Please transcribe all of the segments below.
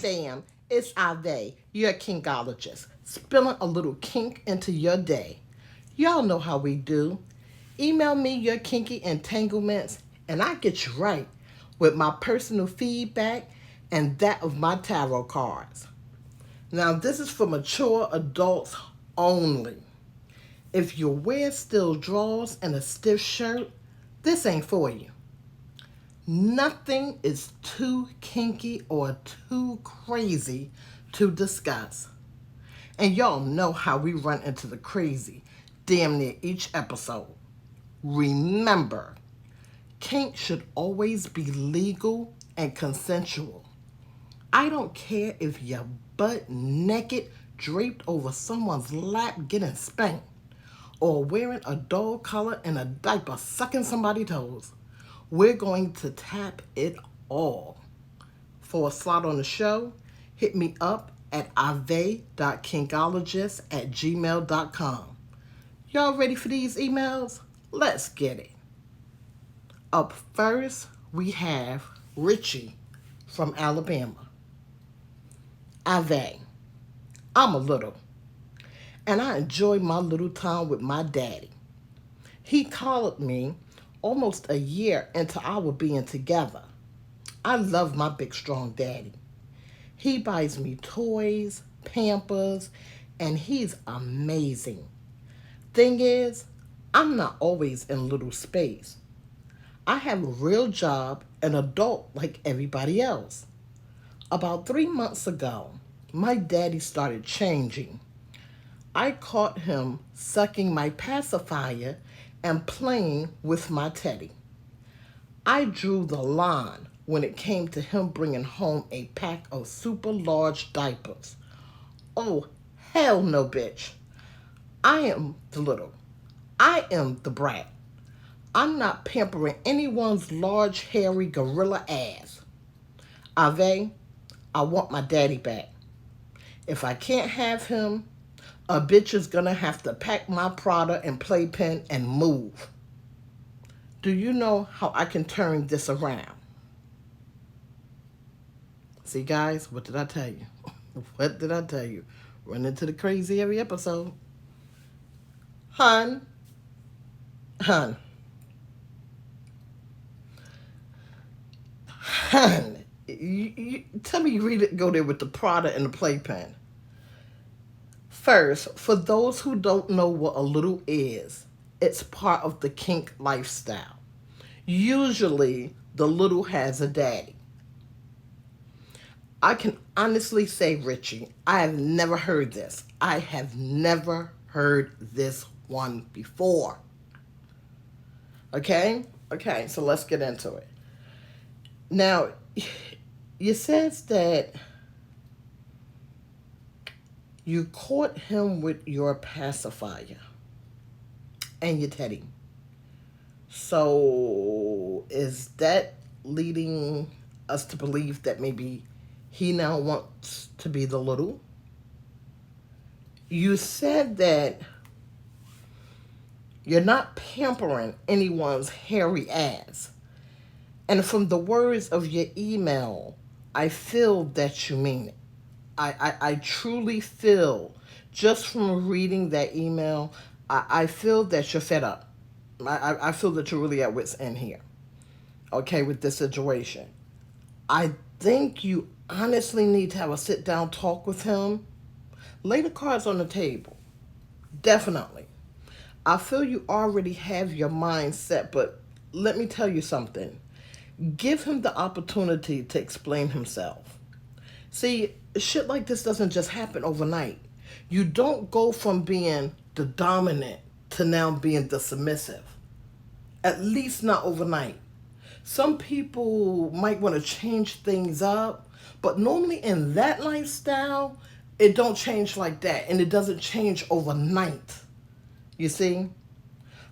fam, it's ahvay, your kinkologist, spilling a little kink into your day. Y'all know how we do. Email me your kinky entanglements, and I get you right with my personal feedback and that of my tarot cards. Now, this is for mature adults only. If you wear steel drawers and a stiff shirt, this ain't for you. Nothing is too kinky or too crazy to discuss. And y'all know how we run into the crazy damn near each episode. Remember, kink should always be legal and consensual. I don't care if you're butt naked, draped over someone's lap getting spanked, or wearing a dog collar and a diaper sucking somebody's toes. We're going to tap it all. For a slot on the show, hit me up at ahvay.kinkologist@gmail.com. Y'all ready for these emails? Let's get it. Up first, we have Richie from Alabama. Ahvay, I'm a little, and I enjoy my little time with my daddy. He called me almost a year into our being together. I love my big strong daddy. He buys me toys, Pampers, and he's amazing. Thing is, I'm not always in little space. I have a real job, an adult like everybody else. About 3 months ago, my daddy started changing. I caught him sucking my pacifier and playing with my teddy. I drew the line when it came to him bringing home a pack of super large diapers. Oh, hell no, bitch. I am the little. I am the brat. I'm not pampering anyone's large, hairy gorilla ass. Ahvay, I want my daddy back. If I can't have him, a bitch is gonna have to pack my Prada and Playpen and move. Do you know how I can turn this around? See, guys, what did I tell you? What did I tell you? Run into the crazy every episode. Hun, hun, hun. Tell me you read it, go there with the Prada and the Playpen. First, for those who don't know what a little is, it's part of the kink lifestyle. Usually, the little has a daddy. I can honestly say, Richie, I have never heard this. I have never heard this one before. Okay? Okay, so let's get into it. Now, you says that you caught him with your pacifier and your teddy. So, is that leading us to believe that maybe he now wants to be the little? You said that you're not pampering anyone's hairy ass. And from the words of your email, I feel that you mean it. I truly feel, just from reading that email, I feel that you're fed up. I feel that you're really at wit's end here, okay, with this situation. I think you honestly need to have a sit-down talk with him. Lay the cards on the table. Definitely. I feel you already have your mind set, but let me tell you something. Give him the opportunity to explain himself. See, shit like this doesn't just happen overnight. You don't go from being the dominant to now being the submissive. At least not overnight. Some people might want to change things up, but normally in that lifestyle, it don't change like that, and it doesn't change overnight. You see?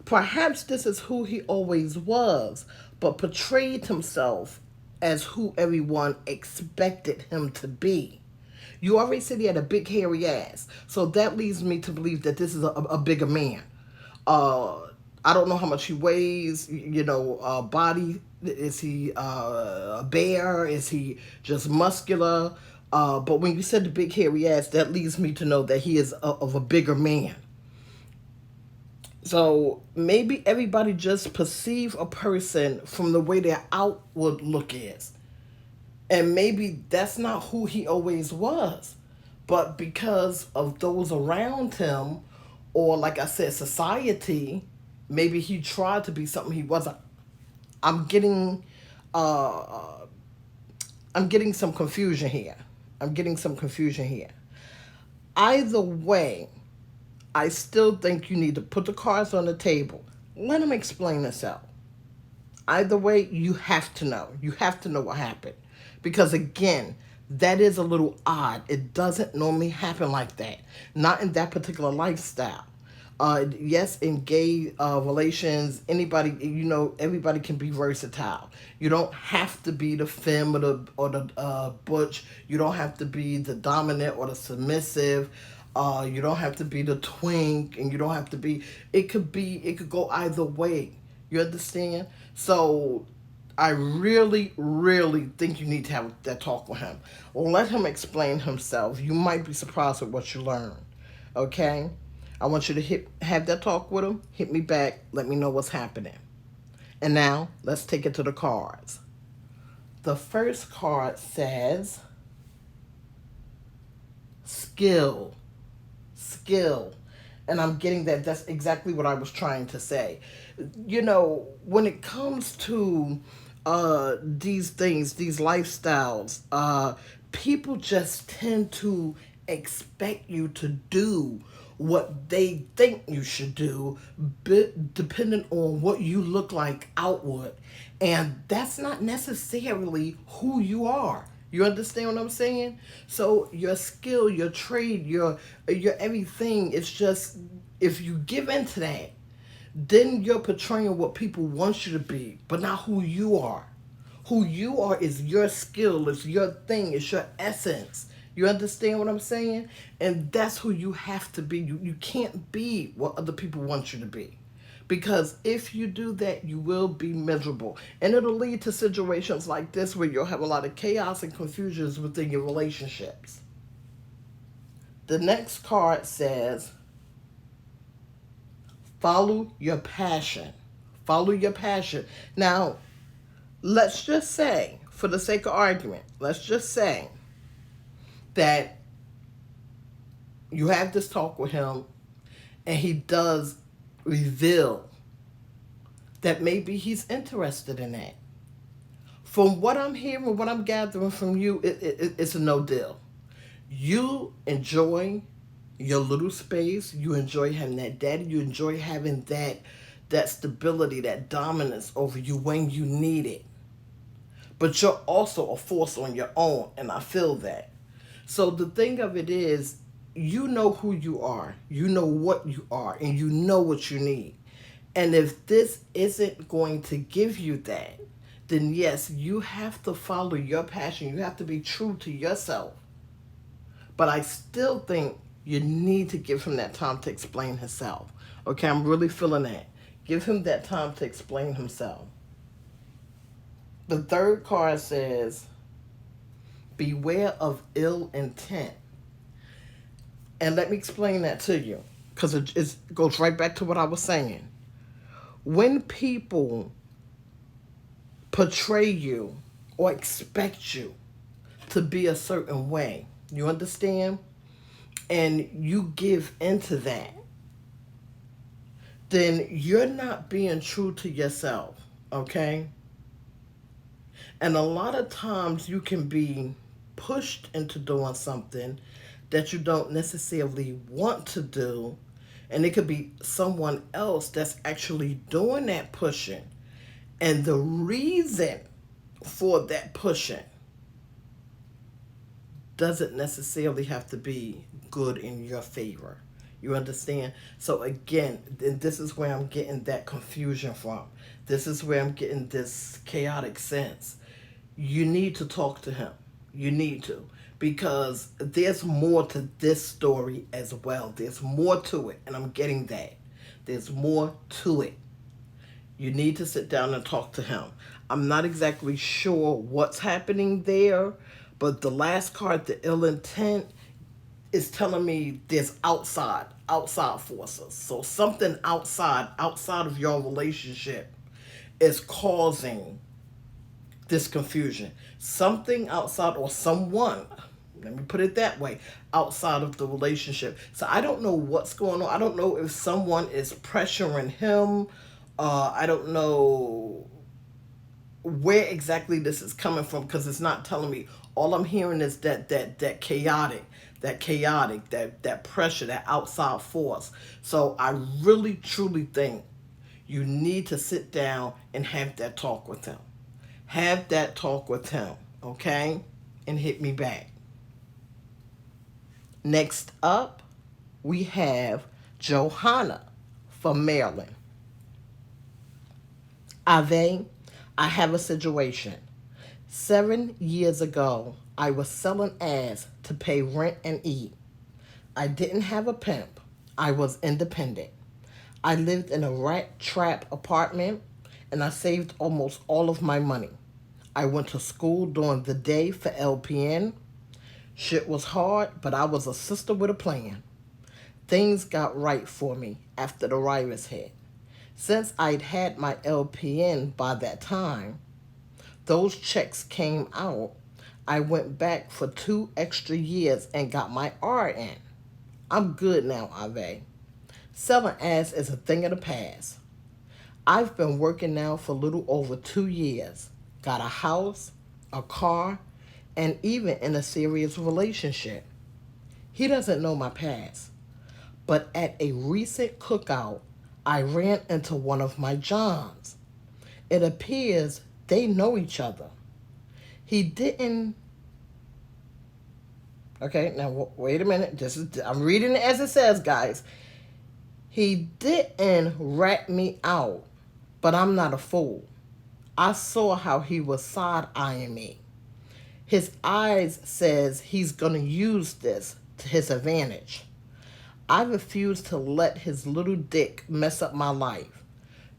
Perhaps this is who he always was, but portrayed himself as who everyone expected him to be. You already said he had a big hairy ass, so that leads me to believe that this is a bigger man. I don't know how much he weighs, body. Is he a bear? Is he just muscular? But when you said the big hairy ass, that leads me to know that he is of a bigger man. So maybe everybody just perceive a person from the way their outward look is. And maybe that's not who he always was. But because of those around him, or like I said, society, maybe he tried to be something he wasn't. I'm getting uh I'm getting some confusion here. I'm getting some confusion here. Either way, I still think you need to put the cards on the table. Let him explain himself. Either way, you have to know. You have to know what happened. Because again, that is a little odd. It doesn't normally happen like that. Not in that particular lifestyle. Yes, in gay relations, anybody, everybody can be versatile. You don't have to be the femme or the butch. You don't have to be the dominant or the submissive. You don't have to be the twink, and you don't have to be. It could go either way. You understand? So I really, really think you need to have that talk with him. Let him explain himself. You might be surprised at what you learn. Okay? I want you to have that talk with him. Hit me back. Let me know what's happening. And now, let's take it to the cards. The first card says skill. Skill. And I'm getting that that's exactly what I was trying to say. When it comes to these things, these lifestyles, people just tend to expect you to do what they think you should do, depending on what you look like outward. And that's not necessarily who you are. You understand what I'm saying? So your skill, your trade, your everything, it's just, if you give into that, then you're portraying what people want you to be, but not who you are. Who you are is your skill, it's your thing, it's your essence. You understand what I'm saying? And that's who you have to be. You can't be what other people want you to be. Because if you do that, you will be miserable. And it'll lead to situations like this where you'll have a lot of chaos and confusions within your relationships. The next card says, follow your passion. Follow your passion. Now, let's just say, for the sake of argument, let's just say that you have this talk with him and he does reveal that maybe he's interested in that. From what I'm hearing, what I'm gathering from you, it's a no deal. You enjoy your little space. You enjoy having that daddy. You enjoy having that stability, that dominance over you when you need it. But you're also a force on your own, and I feel that. So the thing of it is, you know who you are, you know what you are, and you know what you need. And if this isn't going to give you that, then yes, you have to follow your passion. You have to be true to yourself. But I still think you need to give him that time to explain himself. Okay, I'm really feeling that. Give him that time to explain himself. The third card says, beware of ill intent. And let me explain that to you, because it goes right back to what I was saying. When people portray you or expect you to be a certain way, you understand? And you give into that, then you're not being true to yourself, okay? And a lot of times you can be pushed into doing something that you don't necessarily want to do, and it could be someone else that's actually doing that pushing. And the reason for that pushing doesn't necessarily have to be good in your favor. You understand? So again, this is where I'm getting that confusion from. This is where I'm getting this chaotic sense. You need to talk to him. You need to. Because there's more to this story as well. There's more to it, and I'm getting that. There's more to it. You need to sit down and talk to him. I'm not exactly sure what's happening there, But the last card, the ill intent, is telling me there's outside forces. So something outside of your relationship is causing this confusion. Something outside, or someone, let me put it that way, outside of the relationship. So I don't know what's going on. I don't know if someone is pressuring him. I don't know where exactly this is coming from, because it's not telling me. All I'm hearing is that chaotic, that pressure, that outside force. So I really truly think you need to sit down and have that talk with him. Have that talk with him, okay? And hit me back. Next up, we have Johanna from Maryland. Ahvay, I have a situation. 7 years ago, I was selling ass to pay rent and eat. I didn't have a pimp. I was independent. I lived in a rat trap apartment and I saved almost all of my money. I went to school during the day for LPN. Shit was hard, but I was a sister with a plan. Things got right for me after the virus hit. Since I'd had my LPN by that time, those checks came out. I went back for 2 extra years and got my RN. I'm good now, Ave. Selling ass is a thing of the past. I've been working now for a little over 2 years. Got a house, a car, and even in a serious relationship. He doesn't know my past. But at a recent cookout, I ran into one of my Johns. It appears they know each other. He didn't. Okay, now wait a minute. I'm reading it as it says, guys. He didn't rat me out, but I'm not a fool. I saw how he was side-eyeing me. His eyes says he's going to use this to his advantage. I refuse to let his little dick mess up my life.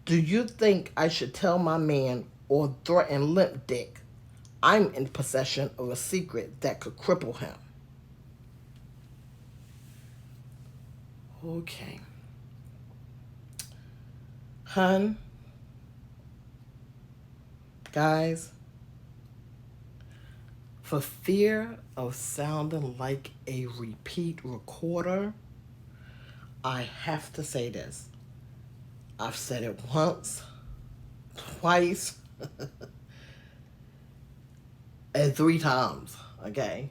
Do you think I should tell my man or threaten limp dick? I'm in possession of a secret that could cripple him. Okay. Hun, guys, for fear of sounding like a repeat recorder, I have to say this. I've said it once, twice, and 3 times, okay?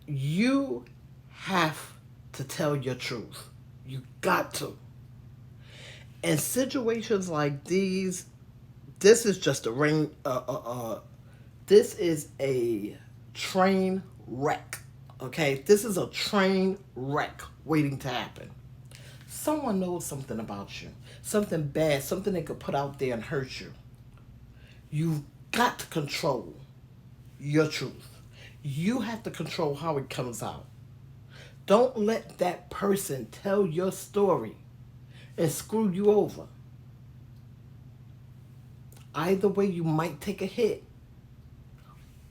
You have to tell your truth. You got to. In situations like these, this is just a ring. This is a train wreck. Okay, this is a train wreck waiting to happen. Someone knows something about you, something bad, something they could put out there and hurt you. You've got to control your truth. You have to control how it comes out. Don't let that person tell your story and screw you over. Either way, you might take a hit.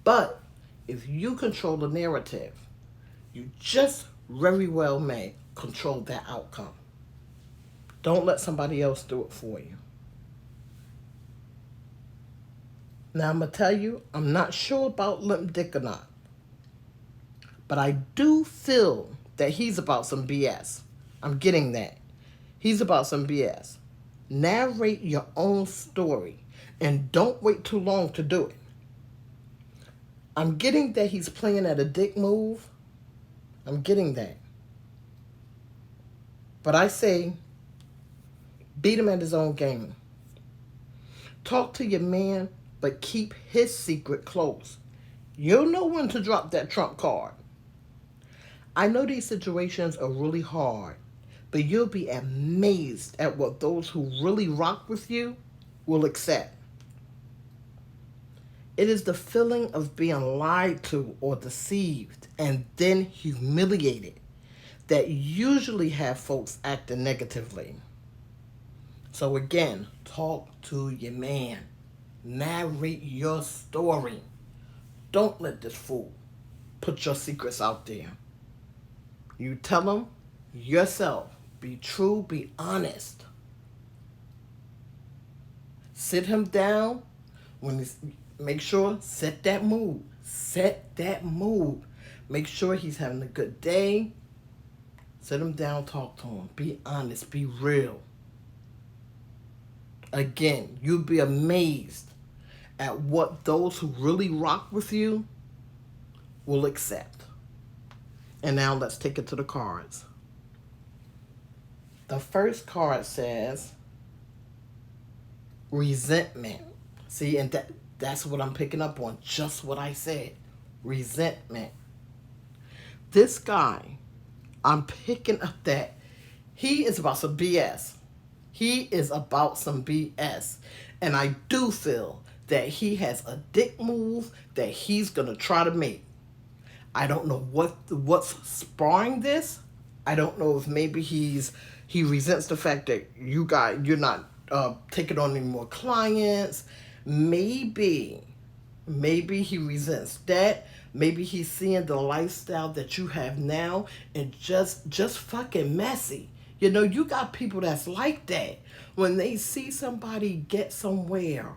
But if you control the narrative, you just very well may control that outcome. Don't let somebody else do it for you. Now, I'm going to tell you, I'm not sure about limp dick or not. But I do feel that he's about some BS. I'm getting that. He's about some BS. Narrate your own story and don't wait too long to do it. I'm getting that he's playing at a dick move. I'm getting that. But I say, beat him at his own game. Talk to your man, but keep his secret close. You'll know when to drop that trump card. I know these situations are really hard, but you'll be amazed at what those who really rock with you will accept. It is the feeling of being lied to or deceived and then humiliated that usually have folks acting negatively. So again, talk to your man. Narrate your story. Don't let this fool put your secrets out there. You tell him yourself. Be true, be honest. Sit him down. When he's, make sure, set that mood. Set that mood. Make sure he's having a good day. Sit him down, talk to him. Be honest, be real. Again, you'll be amazed at what those who really rock with you will accept. And now let's take it to the cards. The first card says resentment. See, and that's what I'm picking up on. Just what I said. Resentment. This guy, I'm picking up that he is about some BS. He is about some BS. And I do feel that he has a dick move that he's going to try to make. I don't know what's sparring this. I don't know if maybe he resents the fact that you're not taking on any more clients. Maybe he resents that. Maybe he's seeing the lifestyle that you have now and just fucking messy. You know, you got people that's like that. When they see somebody get somewhere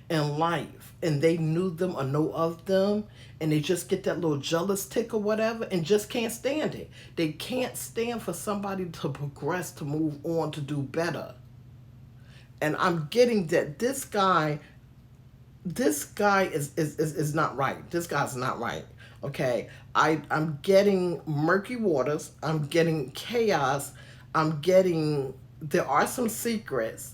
in life and they knew them or know of them and they just get that little jealous tick or whatever and just can't stand it. They can't stand for somebody to progress, to move on, to do better. And I'm getting that this guy is not right. This guy's not right. Okay. I'm getting murky waters. I'm getting chaos. There are some secrets.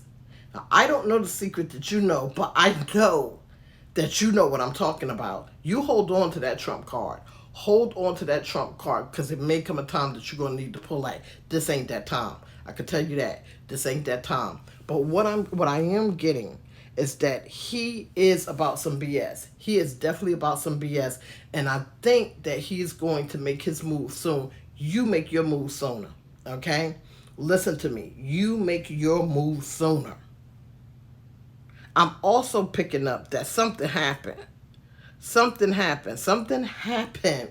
Now, I don't know the secret that you know, but I know that you know what I'm talking about. You hold on to that trump card. Hold on to that trump card because it may come a time that you're going to need to pull that. This ain't that time. I can tell you that. This ain't that time. But what I am getting is that he is about some BS. He is definitely about some BS. And I think that he's going to make his move soon. You make your move sooner. Okay? Listen to me. You make your move sooner. I'm also picking up that something happened. Something happened. Something happened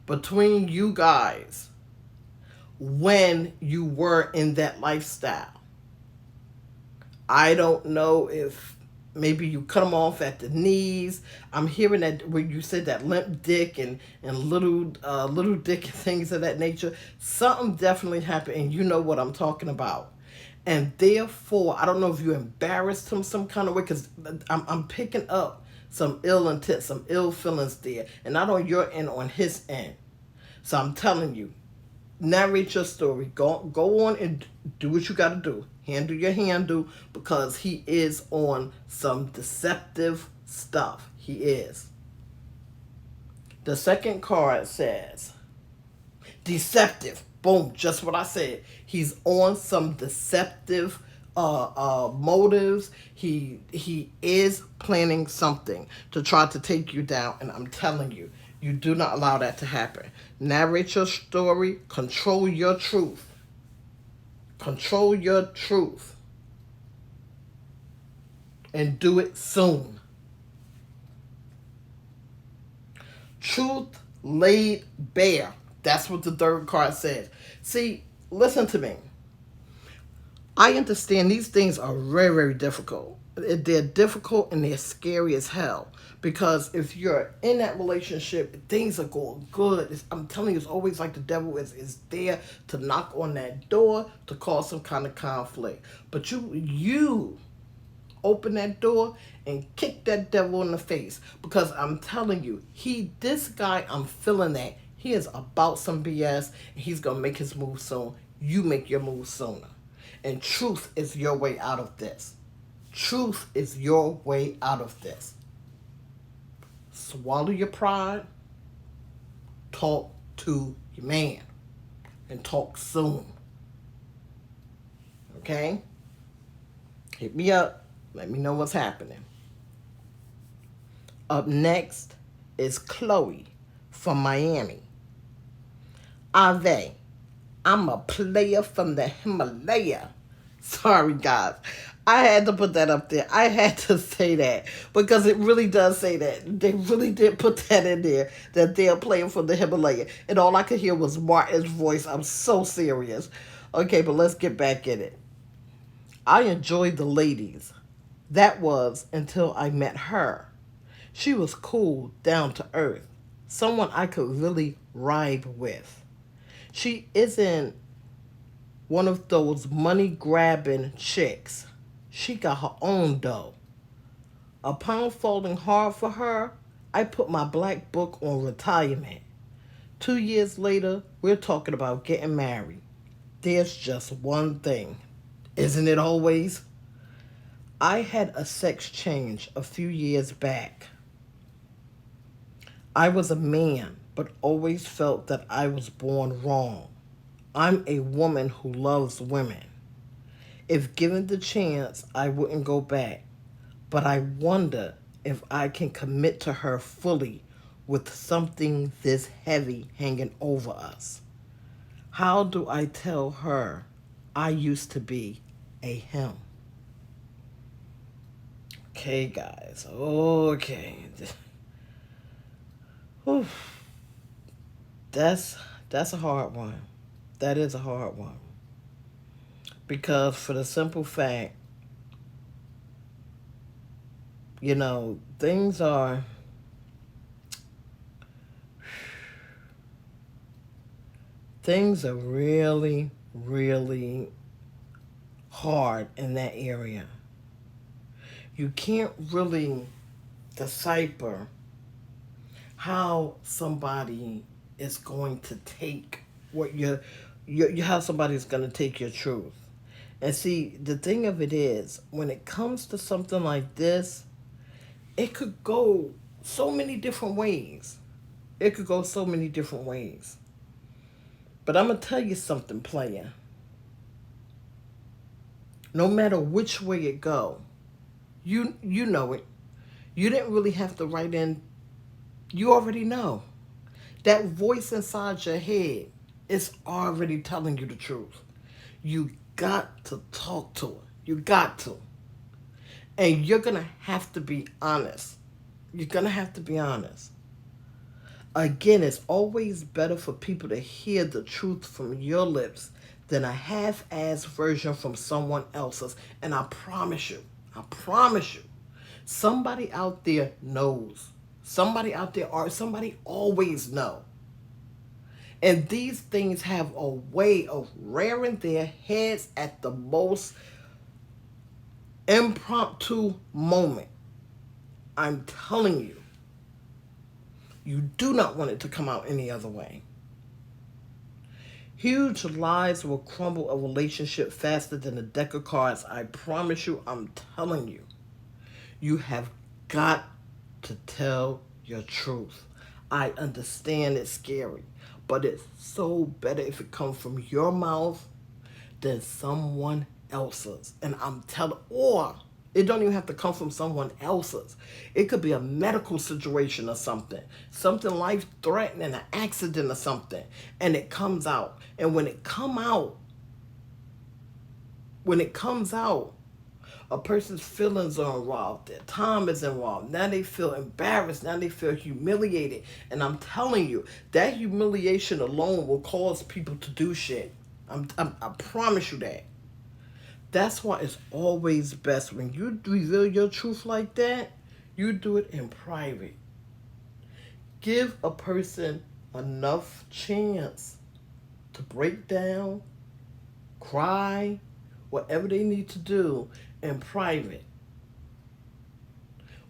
between you guys when you were in that lifestyle. I don't know if maybe you cut them off at the knees. I'm hearing that when you said that limp dick and little dick and things of that nature. Something definitely happened, and you know what I'm talking about. And therefore, I don't know if you embarrassed him some kind of way, because I'm picking up some ill intent, some ill feelings there, and not on your end, on his end. So I'm telling you, narrate your story. Go on and do what you got to do. Handle your handle, because he is on some deceptive stuff. He is. The second card says deceptive. Boom, just what I said. He's on some deceptive motives. He is planning something to try to take you down, and I'm telling you, you do not allow that to happen. Narrate your story. Control your truth. Control your truth. And do it soon. Truth laid bare. That's what the third card says. See, listen to me. I understand these things are very, very difficult. They're difficult and they're scary as hell. Because if you're in that relationship, things are going good. I'm telling you, it's always like the devil is there to knock on that door to cause some kind of conflict. But you open that door and kick that devil in the face. Because I'm telling you, this guy, I'm feeling that. He is about some BS, and he's going to make his move soon. You make your move sooner. And truth is your way out of this. Truth is your way out of this. Swallow your pride. Talk to your man. And talk soon. Okay? Hit me up. Let me know what's happening. Up next is Chloe from Miami. Ahvay. I'm a player from the Himalaya. Sorry, guys. I had to put that up there. I had to say that because it really does say that. They really did put that in there that they're playing from the Himalaya. And all I could hear was Martin's voice. I'm so serious. Okay, but let's get back in it. I enjoyed the ladies. That was until I met her. She was cool, down to earth, someone I could really ride with. She isn't one of those money grabbing chicks. She got her own dough. Upon falling hard for her, I put my black book on retirement. 2 years later, we're talking about getting married. There's just one thing, isn't it always? I had a sex change a few years back. I was a man, but always felt that I was born wrong. I'm a woman who loves women. If given the chance, I wouldn't go back. But I wonder if I can commit to her fully with something this heavy hanging over us. How do I tell her I used to be a him? Okay, guys. Okay. Whew. That's a hard one. That is a hard one. Because for the simple fact, things are really, really hard in that area. You can't really decipher how somebody is going to take what how somebody's going to take your truth. And see, the thing of it is, when it comes to something like this, it could go so many different ways. It could go so many different ways. But I'm going to tell you something, player. No matter which way it go, you know it. You didn't really have to write in. You already know. That voice inside your head is already telling you the truth. You got to talk to her. You got to. And you're going to have to be honest. You're going to have to be honest. Again, it's always better for people to hear the truth from your lips than a half-assed version from someone else's. And I promise you, somebody out there knows. Somebody out there, or somebody always know. And these things have a way of rearing their heads at the most impromptu moment. I'm telling you, you do not want it to come out any other way. Huge lies will crumble a relationship faster than a deck of cards. I promise you, I'm telling you. You have got to tell your truth. I understand it's scary, but it's so better if it comes from your mouth than someone else's. And I'm telling, or it don't even have to come from someone else's. It could be a medical situation or something life-threatening, an accident or something, and it comes out. And when it comes out, a person's feelings are involved, their time is involved. Now they feel embarrassed. Now they feel humiliated. And I'm telling you, that humiliation alone will cause people to do shit. I promise you that. That's why it's always best when you reveal your truth like that, you do it in private. Give a person enough chance to break down, cry, whatever they need to do in private,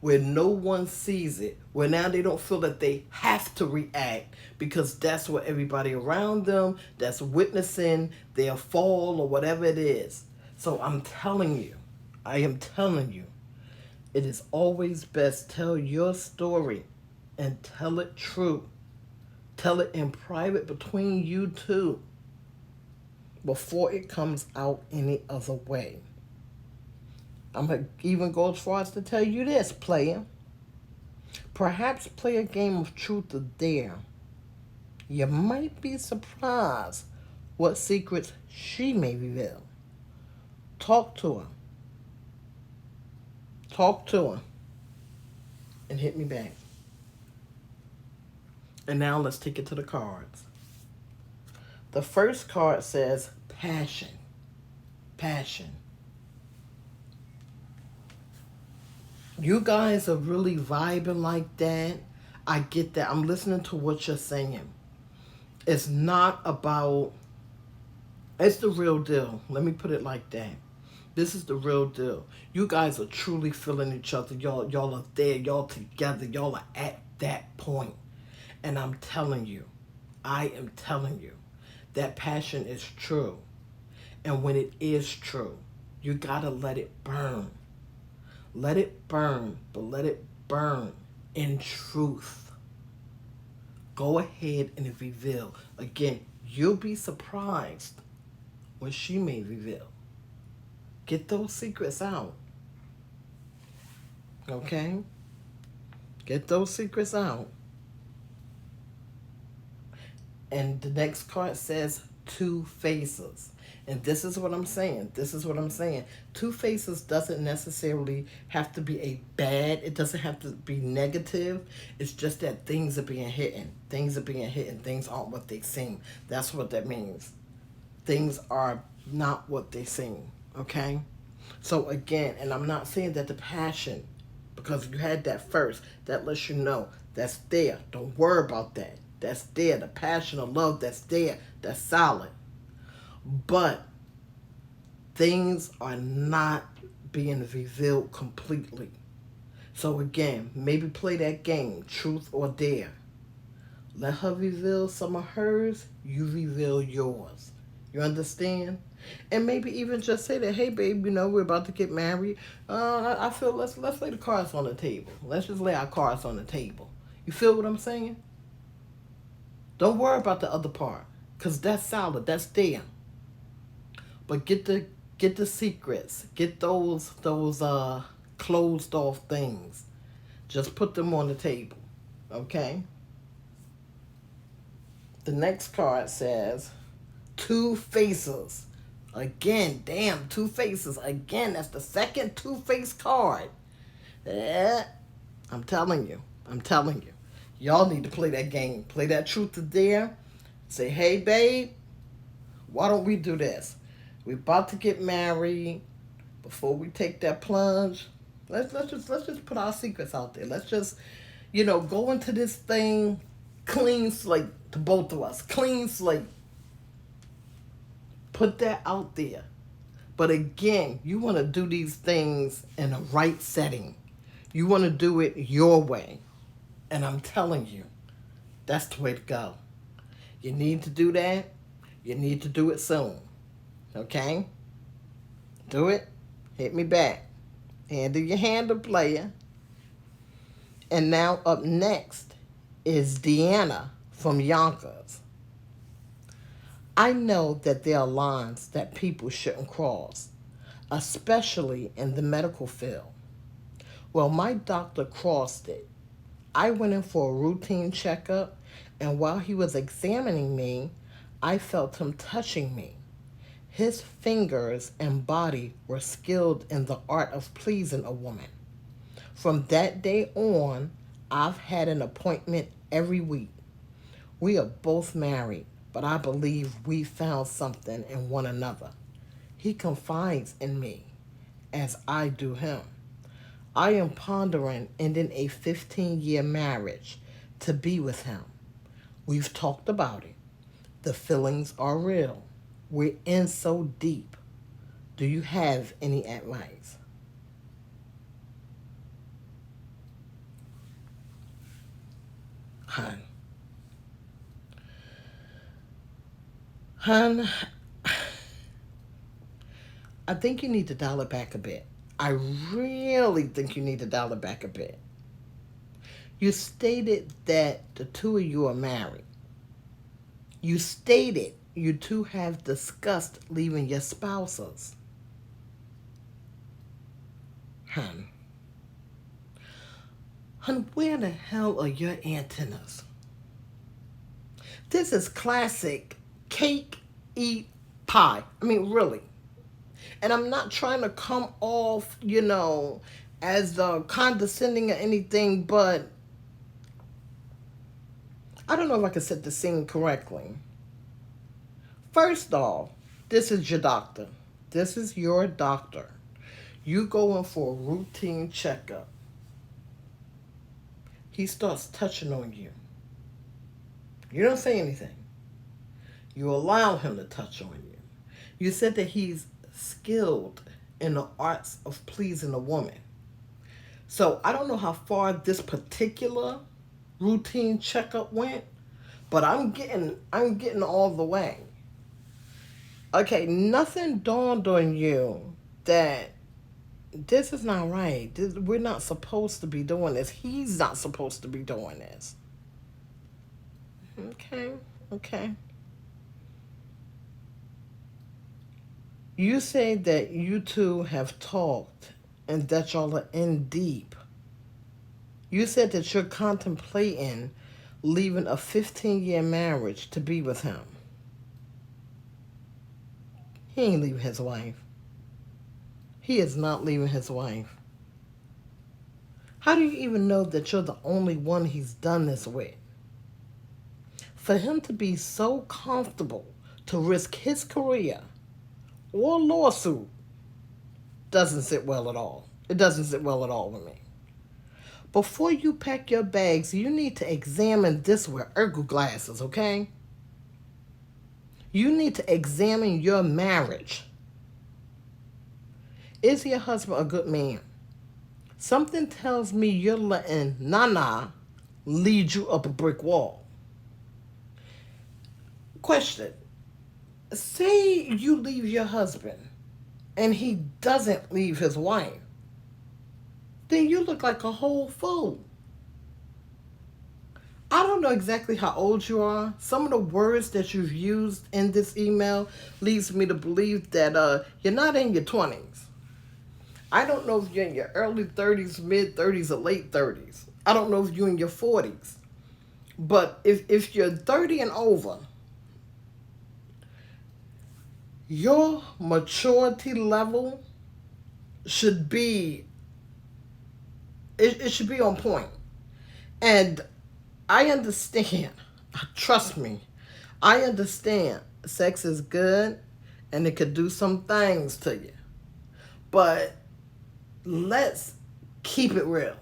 where no one sees it, where now they don't feel that they have to react because that's what everybody around them that's witnessing their fall or whatever it is. So I am telling you, it is always best tell your story and tell it true. Tell it in private between you two before it comes out any other way. I'm going to even go as far as to tell you this, player. Perhaps play a game of truth or dare. You might be surprised what secrets she may reveal. Talk to her. Talk to him and hit me back. And now let's take it to the cards. The first card says passion. Passion. You guys are really vibing like that. I get that. I'm listening to what you're saying. It's not about, it's the real deal. Let me put it like that. This is the real deal. You guys are truly feeling each other. Y'all are there. Y'all together. Y'all are at that point. And I'm telling you, I am telling you, that passion is true. And when it is true, you gotta let it burn. Let it burn, but let it burn in truth. Go ahead and reveal. Again, you'll be surprised what she may reveal. Get those secrets out. Okay? Get those secrets out. And the next card says two faces. And this is what I'm saying. This is what I'm saying. Two faces doesn't necessarily have to be a bad. It doesn't have to be negative. It's just that things are being hidden. Things are being hidden. Things aren't what they seem. That's what that means. Things are not what they seem. Okay? So again, and I'm not saying that the passion, because you had that first, that lets you know that's there. Don't worry about that. That's there. The passion of love that's there. That's solid. But things are not being revealed completely. So again, maybe play that game, truth or dare. Let her reveal some of hers, you reveal yours. You understand? And maybe even just say that, hey babe, we're about to get married. I feel let's lay the cards on the table. Let's just lay our cards on the table. You feel what I'm saying? Don't worry about the other part, because that's solid, that's there. But get the secrets. Get those closed off things. Just put them on the table. Okay? The next card says two faces. Again, damn, two faces. Again, that's the second two-faced card. I'm telling you. I'm telling you. Y'all need to play that game. Play that truth or dare. Say, hey babe, why don't we do this? We're about to get married. Before we take that plunge, let's just put our secrets out there. Let's just, go into this thing clean slate to both of us. Clean slate. Put that out there. But again, you want to do these things in a right setting. You want to do it your way. And I'm telling you, that's the way to go. You need to do that. You need to do it soon. Okay? Do it. Hit me back. Handle your handle, player. And now up next is Deanna from Yonkers. I know that there are lines that people shouldn't cross, especially in the medical field. Well, my doctor crossed it. I went in for a routine checkup, and while he was examining me, I felt him touching me. His fingers and body were skilled in the art of pleasing a woman. From that day on, I've had an appointment every week. We are both married, but I believe we found something in one another. He confides in me, as I do him. I am pondering ending a 15-year marriage to be with him. We've talked about it. The feelings are real. We're in so deep. Do you have any advice? Hun, I think you need to dial it back a bit. I really think you need to dial it back a bit. You stated that the two of you are married. You stated you two have discussed leaving your spouses. Hun, where the hell are your antennas? This is classic cake, eat, pie. I mean, really. And I'm not trying to come off, as condescending or anything, but I don't know if I can set the scene correctly. First off, this is your doctor. This is your doctor. You go in for a routine checkup. He starts touching on you. You don't say anything. You allow him to touch on you. You said that he's skilled in the arts of pleasing a woman. So I don't know how far this particular routine checkup went, but I'm getting all the way. Okay, nothing dawned on you that this is not right. We're not supposed to be doing this. He's not supposed to be doing this. Okay, okay. You say that you two have talked and that y'all are in deep. You said that you're contemplating leaving a 15-year marriage to be with him. He ain't leaving his wife. He is not leaving his wife. How do you even know that you're the only one he's done this with? For him to be so comfortable to risk his career or lawsuit doesn't sit well at all. It doesn't sit well at all with me. Before you pack your bags, you need to examine this with ergo glasses, okay? You need to examine your marriage. Is your husband a good man? Something tells me you're letting Nana lead you up a brick wall. Question. Say you leave your husband and he doesn't leave his wife. Then you look like a whole fool. I don't know exactly how old you are. Some of the words that you've used in this email leads me to believe that you're not in your 20s. I don't know if you're in your early 30s, mid 30s, or late 30s. I don't know if you're in your 40s. But if you're 30 and over, your maturity level should be, it should be on point. And I understand, trust me, I understand sex is good and it could do some things to you. But let's keep it real.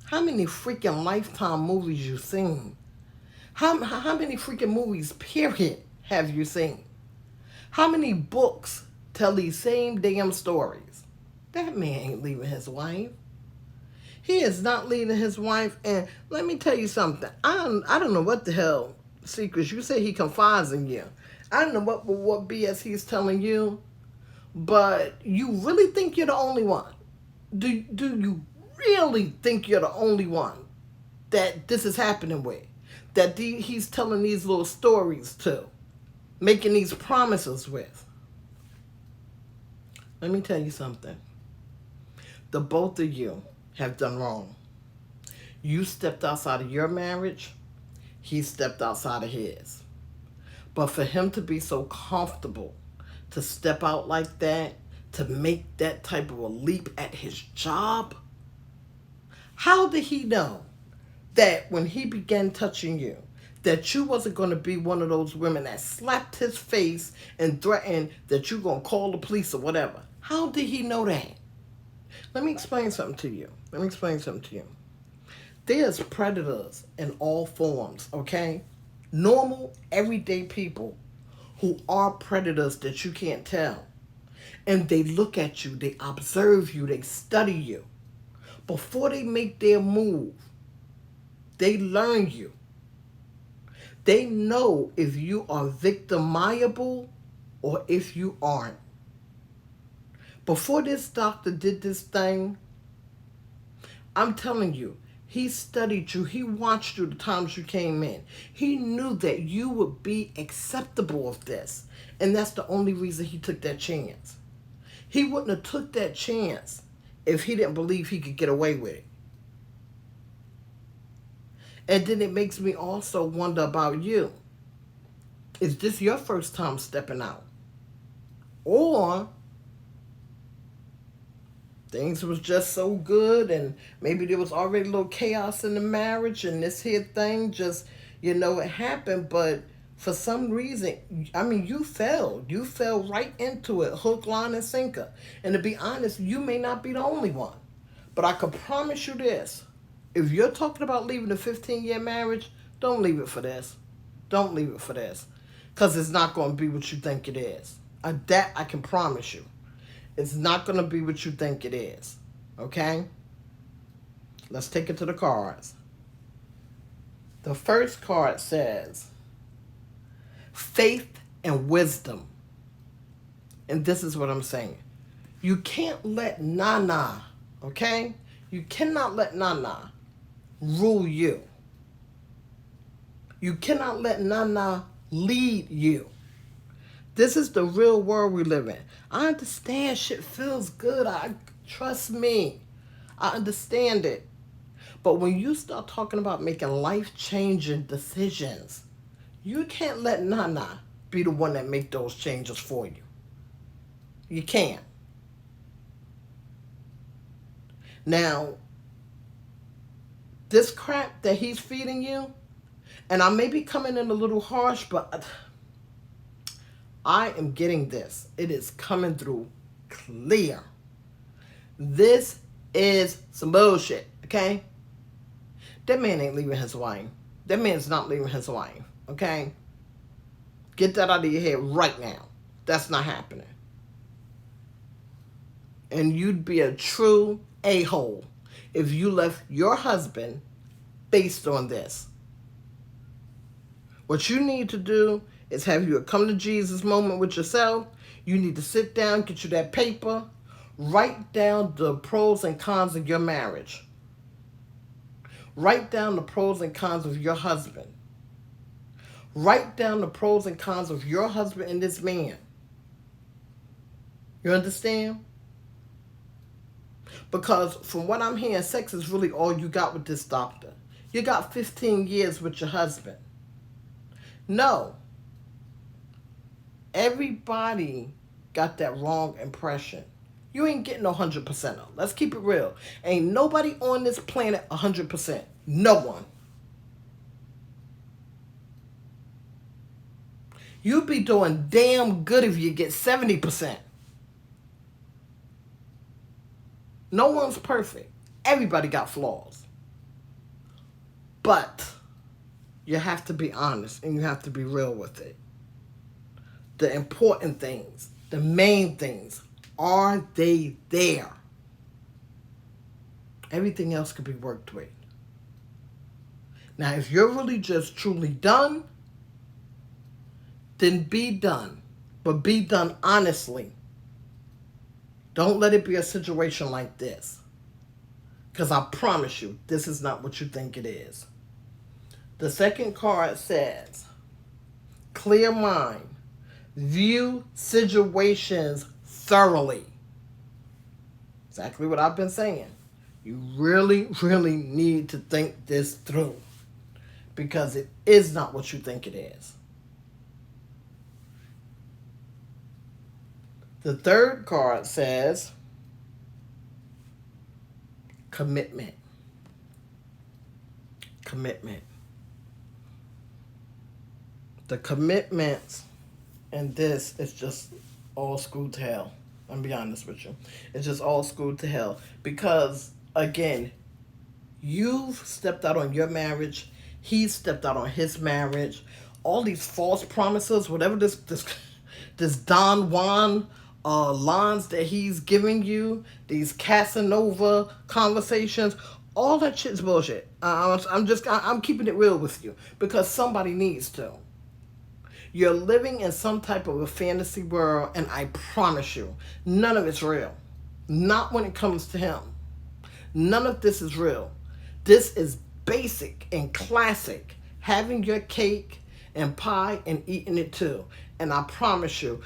How many freaking Lifetime movies you seen? How many freaking movies, period, have you seen? How many books tell these same damn stories? That man ain't leaving his wife. He is not leaving his wife. And let me tell you something. I don't know what the hell secrets. You say he confides in you. I don't know what BS he's telling you. But you really think you're the only one? Do you really think you're the only one that this is happening with? That he's telling these little stories to? Making these promises with? Let me tell you something. The both of you have done wrong. You stepped outside of your marriage. He stepped outside of his. But for him to be so comfortable to step out like that, to make that type of a leap at his job, how did he know that when he began touching you, that you wasn't going to be one of those women that slapped his face and threatened that you're going to call the police or whatever? How did he know that? Let me explain something to you. There's predators in all forms, okay? Normal, everyday people who are predators that you can't tell. And they look at you, they observe you, they study you. Before they make their move, they learn you. They know if you are victimizable or if you aren't. Before this doctor did this thing, I'm telling you, he studied you. He watched you the times you came in. He knew that you would be acceptable of this. And that's the only reason he took that chance. He wouldn't have took that chance if he didn't believe he could get away with it. And then it makes me also wonder about you. Is this your first time stepping out? Or Things was just so good, and maybe there was already a little chaos in the marriage, and this here thing just, it happened. But for some reason, I mean, you fell right into it, hook, line, and sinker. And to be honest, you may not be the only one, but I can promise you this: if you're talking about leaving a 15-year marriage, don't leave it for this. Don't leave it for this, because it's not going to be what you think it is. That I can promise you. It's not going to be what you think it is. Okay? Let's take it to the cards. The first card says faith and wisdom. And this is what I'm saying. You can't let Nana, okay? You cannot let Nana rule you. You cannot let Nana lead you. This is the real world we live in. I understand shit feels good. Trust me. I understand it. But when you start talking about making life-changing decisions, you can't let Nana be the one that make those changes for you. You can't. Now, this crap that he's feeding you, and I may be coming in a little harsh, but I am getting this. It is coming through clear. This is some bullshit, okay? That man ain't leaving his wife. That man's not leaving his wife, okay? Get that out of your head right now. That's not happening. And you'd be a true a-hole if you left your husband based on this. What you need to do is have you a come to Jesus moment with yourself. You need to sit down, get you that paper, write down the pros and cons of your marriage. Write down the pros and cons of your husband. Write down the pros and cons of your husband and this man. You understand? Because from what I'm hearing, sex is really all you got with this doctor. You got 15 years with your husband. No. Everybody got that wrong impression. You ain't getting 100% of. Let's keep it real. Ain't nobody on this planet 100%. No one. You'd be doing damn good if you get 70%. No one's perfect. Everybody got flaws. But you have to be honest and you have to be real with it. The important things, the main things, are they there? Everything else could be worked with. Now, if you're really just truly done, then be done. But be done honestly. Don't let it be a situation like this. Because I promise you, this is not what you think it is. The second card says, clear mind. View situations thoroughly. Exactly what I've been saying. You really, really need to think this through. Because it is not what you think it is. The third card says commitment. Commitment. The commitments in this is just all screwed to hell. I'm be honest with you. It's just all screwed to hell. Because, again, you've stepped out on your marriage. He stepped out on his marriage. All these false promises, whatever this Don Juan lines that he's giving you, these Casanova conversations, all that shit's bullshit. I'm keeping it real with you because somebody needs to. You're living in some type of a fantasy world, and I promise you, none of it's real. Not when it comes to him. None of this is real. This is basic and classic. Having your cake and pie and eating it too. And I promise you,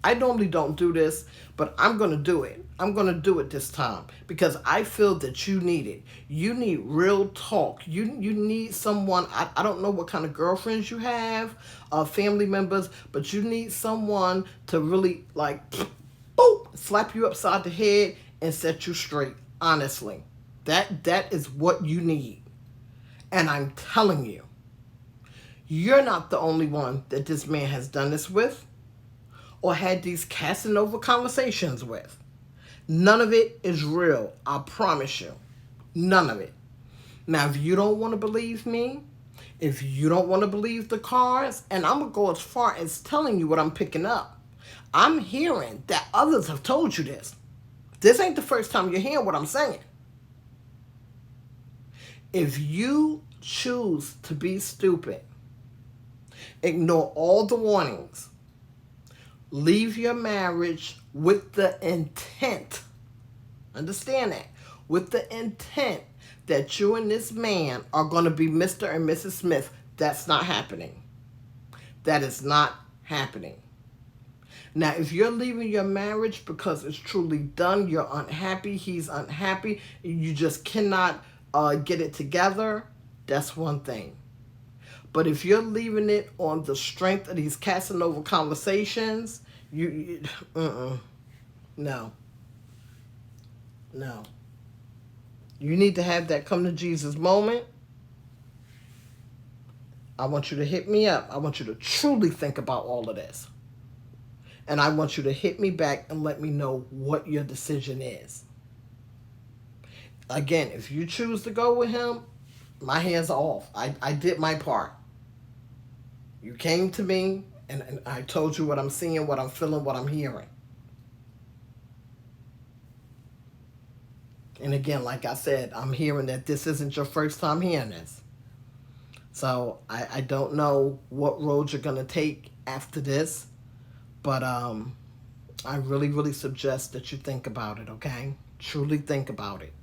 I normally don't do this, but I'm going to do it. I'm going to do it this time because I feel that you need it. You need real talk. You need someone. I don't know what kind of girlfriends you have, family members, but you need someone to really like, boop, slap you upside the head and set you straight. Honestly, that is what you need. And I'm telling you, you're not the only one that this man has done this with or had these Casanova conversations with. None of it is real. I promise you. None of it. Now, if you don't want to believe me, if you don't want to believe the cards, and I'm going to go as far as telling you what I'm picking up. I'm hearing that others have told you this. This ain't the first time you're hearing what I'm saying. If you choose to be stupid, ignore all the warnings, leave your marriage with the intent, understand that, with the intent that you and this man are going to be Mr. and Mrs. Smith, that's not happening. That is not happening. Now, if you're leaving your marriage because it's truly done, you're unhappy, he's unhappy, you just cannot get it together, that's one thing. But if you're leaving it on the strength of these Casanova conversations, no. You need to have that come to Jesus moment. I want you to hit me up. I want you to truly think about all of this. And I want you to hit me back and let me know what your decision is. Again, if you choose to go with him, my hands are off. I did my part. You came to me, and I told you what I'm seeing, what I'm feeling, what I'm hearing. And again, like I said, I'm hearing that this isn't your first time hearing this. So I don't know what road you're going to take after this. But I really, really suggest that you think about it, okay? Truly think about it.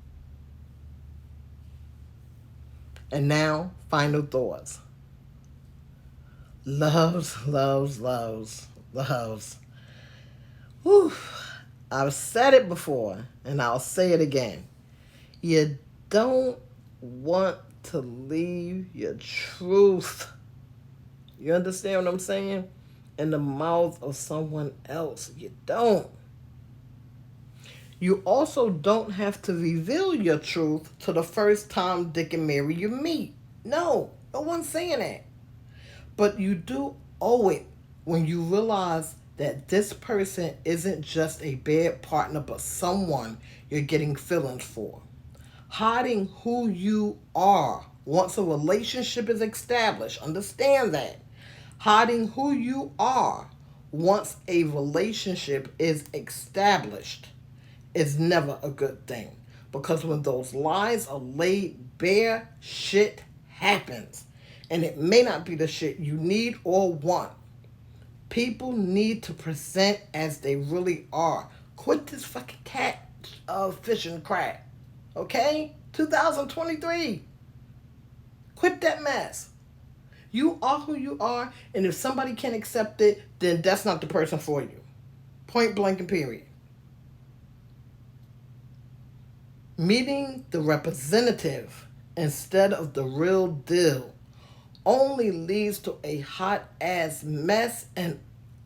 And now, final thoughts. Loves. Whew. I've said it before, and I'll say it again. You don't want to leave your truth. You understand what I'm saying? In the mouth of someone else. You don't. You also don't have to reveal your truth to the first time Dick and Mary you meet. No one's saying that. But you do owe it when you realize that this person isn't just a bad partner, but someone you're getting feelings for. Hiding who you are once a relationship is established. Understand that. Hiding who you are once a relationship is established is never a good thing. Because when those lies are laid bare, shit happens. And it may not be the shit you need or want. People need to present as they really are. Quit this fucking cat fishing crap. Okay? 2023. Quit that mess. You are who you are, and if somebody can't accept it, then that's not the person for you. Point blank and period. Meeting the representative instead of the real deal only leads to a hot ass mess and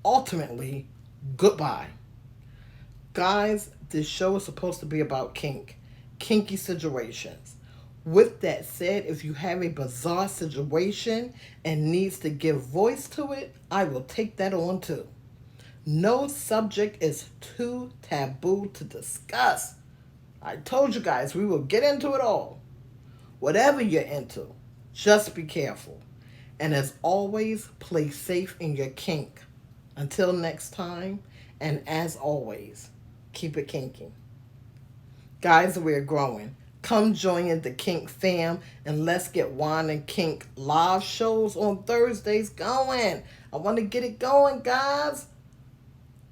ultimately goodbye. Guys, this show is supposed to be about kinky situations. With that said, if you have a bizarre situation and needs to give voice to it, I will take that on too. No subject is too taboo to discuss. I told you guys we will get into it all. Whatever you're into, just be careful. And as always, play safe in your kink. Until next time, and as always, keep it kinky. Guys, we're growing. Come join the Kink fam and let's get Wine and Kink live shows on Thursdays going. I want to get it going, guys.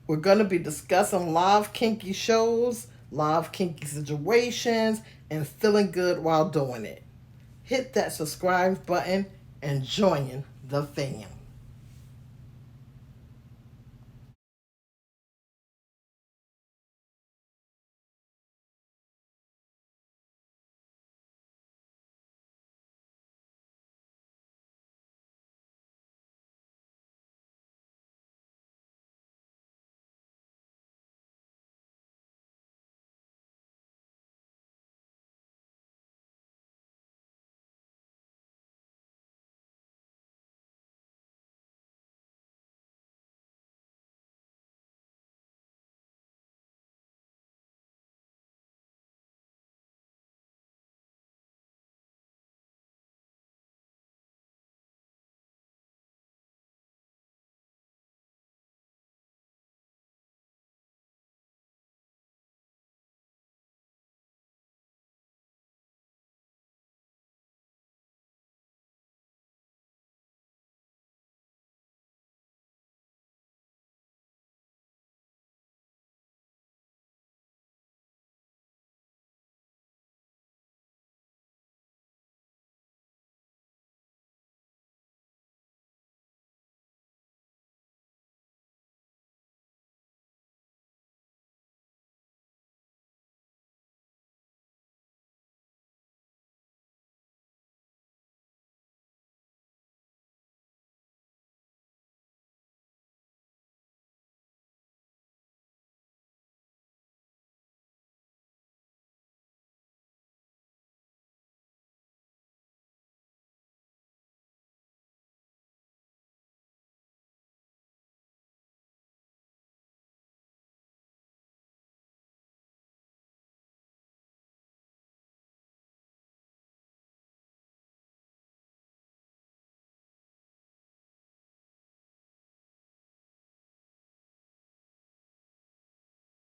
We're going to be discussing live kinky shows, live kinky situations, and feeling good while doing it. Hit that subscribe button and join the fam.